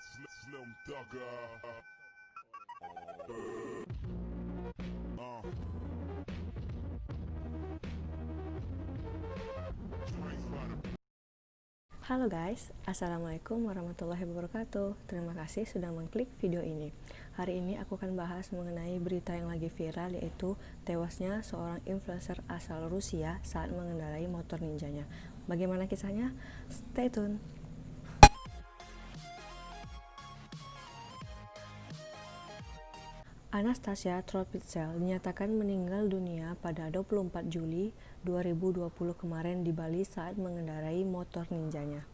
Slim Thugger. Halo guys, Assalamualaikum warahmatullahi wabarakatuh. Terima kasih sudah mengklik video ini. Hari ini aku akan bahas mengenai berita yang lagi viral, yaitu tewasnya seorang influencer asal Rusia saat mengendarai motor ninjanya. Bagaimana kisahnya? Stay tune. Anastasia Tropidsel dinyatakan meninggal dunia pada 24 Juli 2020 kemarin di Bali saat mengendarai motor ninjanya.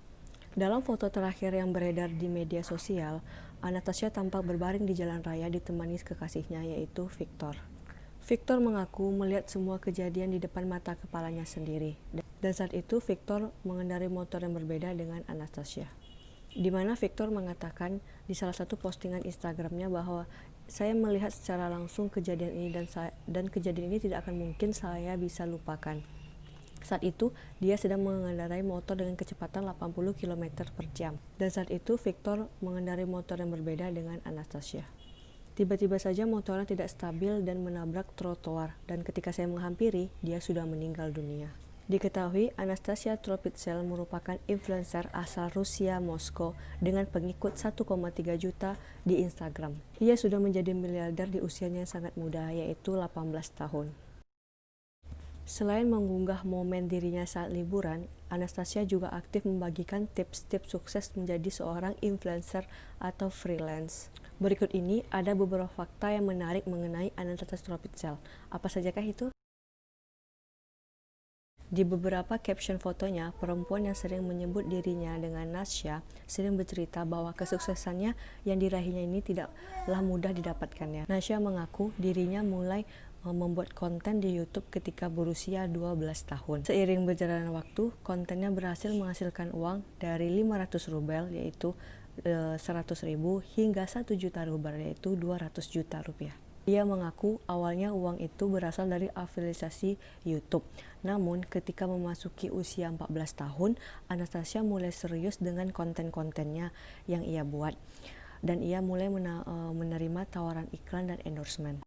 Dalam foto terakhir yang beredar di media sosial, Anastasia tampak berbaring di jalan raya ditemani kekasihnya, yaitu Victor. Victor mengaku melihat semua kejadian di depan mata kepalanya sendiri. Dan saat itu Victor mengendarai motor yang berbeda dengan Anastasia. Di mana Victor mengatakan di salah satu postingan Instagramnya bahwa saya melihat secara langsung kejadian ini dan kejadian ini tidak akan mungkin saya bisa lupakan. Saat itu, dia sedang mengendarai motor dengan kecepatan 80 km per jam. Dan saat itu, Victor mengendarai motor yang berbeda dengan Anastasia. Tiba-tiba saja motornya tidak stabil dan menabrak trotoar. Dan ketika saya menghampiri, dia sudah meninggal dunia. Diketahui, Anastasia Tropidsel merupakan influencer asal Rusia, Moskow, dengan pengikut 1,3 juta di Instagram. Ia sudah menjadi miliarder di usianya yang sangat muda, yaitu 18 tahun. Selain mengunggah momen dirinya saat liburan, Anastasia juga aktif membagikan tips-tips sukses menjadi seorang influencer atau freelance. Berikut ini ada beberapa fakta yang menarik mengenai Anastasia Tropidsel. Apa sajakah itu? Di beberapa caption fotonya, perempuan yang sering menyebut dirinya dengan Nasya sering bercerita bahwa kesuksesannya yang diraihnya ini tidaklah mudah didapatkannya. Nasya mengaku dirinya mulai membuat konten di YouTube ketika berusia 12 tahun. Seiring berjalannya waktu, kontennya berhasil menghasilkan uang dari 500 rubel, yaitu 100.000, hingga 1 juta rubel, yaitu 200 juta rupiah. Ia mengaku awalnya uang itu berasal dari afiliasi YouTube. Namun ketika memasuki usia 14 tahun, Anastasia mulai serius dengan konten-kontennya yang ia buat. Dan ia mulai menerima tawaran iklan dan endorsement.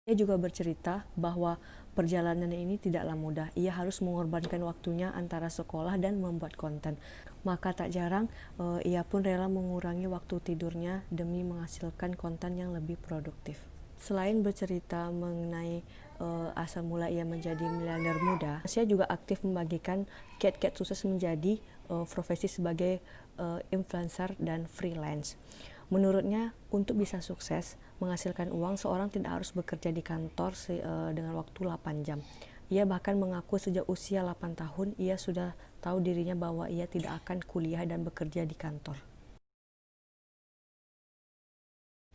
Ia juga bercerita bahwa perjalanan ini tidaklah mudah. Ia harus mengorbankan waktunya antara sekolah dan membuat konten. Maka tak jarang ia pun rela mengurangi waktu tidurnya demi menghasilkan konten yang lebih produktif. Selain bercerita mengenai asal mula ia menjadi miliarder muda, saya juga aktif membagikan kiat-kiat sukses menjadi profesi sebagai influencer dan freelance. Menurutnya, untuk bisa sukses menghasilkan uang, seorang tidak harus bekerja di kantor dengan waktu 8 jam. Ia bahkan mengaku sejak usia 8 tahun ia sudah tahu dirinya bahwa ia tidak akan kuliah dan bekerja di kantor.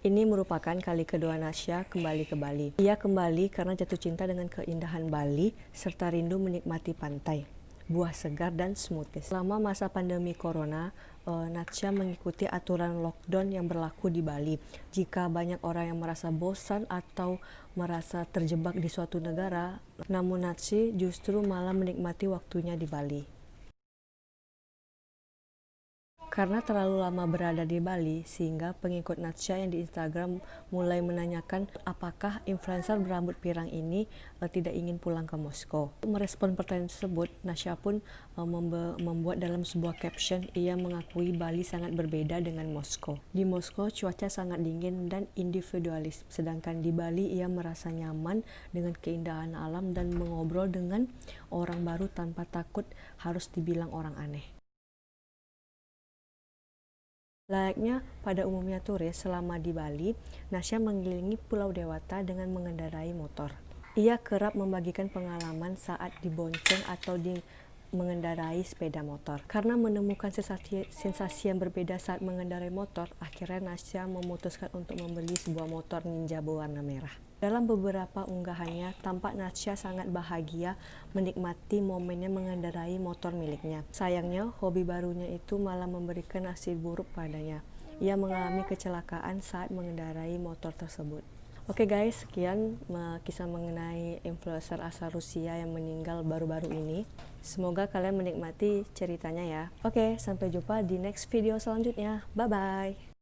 Ini merupakan kali kedua Nasya kembali ke Bali. Ia kembali karena jatuh cinta dengan keindahan Bali serta rindu menikmati pantai, buah segar, dan smoothies. Selama masa pandemi corona, Nasya mengikuti aturan lockdown yang berlaku di Bali. Jika banyak orang yang merasa bosan atau merasa terjebak di suatu negara, namun Nasya justru malah menikmati waktunya di Bali. Karena terlalu lama berada di Bali, sehingga pengikut Nasya yang di Instagram mulai menanyakan apakah influencer berambut pirang ini tidak ingin pulang ke Moskow. Merespon pertanyaan tersebut, Nasya pun membuat dalam sebuah caption, ia mengakui Bali sangat berbeda dengan Moskow. Di Moskow cuaca sangat dingin dan individualis, sedangkan di Bali ia merasa nyaman dengan keindahan alam dan mengobrol dengan orang baru tanpa takut harus dibilang orang aneh. Layaknya pada umumnya turis, selama di Bali, Nasya mengelilingi Pulau Dewata dengan mengendarai motor. Ia kerap membagikan pengalaman saat dibonceng atau mengendarai sepeda motor. Karena menemukan sensasi yang berbeda saat mengendarai motor, akhirnya Nasya memutuskan untuk membeli sebuah motor ninja berwarna merah. Dalam beberapa unggahannya, tampak Nasya sangat bahagia menikmati momennya mengendarai motor miliknya. Sayangnya, hobi barunya itu malah memberikan nasib buruk padanya. Ia mengalami kecelakaan saat mengendarai motor tersebut. Oke guys, sekian kisah mengenai influencer asal Rusia yang meninggal baru-baru ini. Semoga kalian menikmati ceritanya ya. Oke, sampai jumpa di next video selanjutnya. Bye-bye.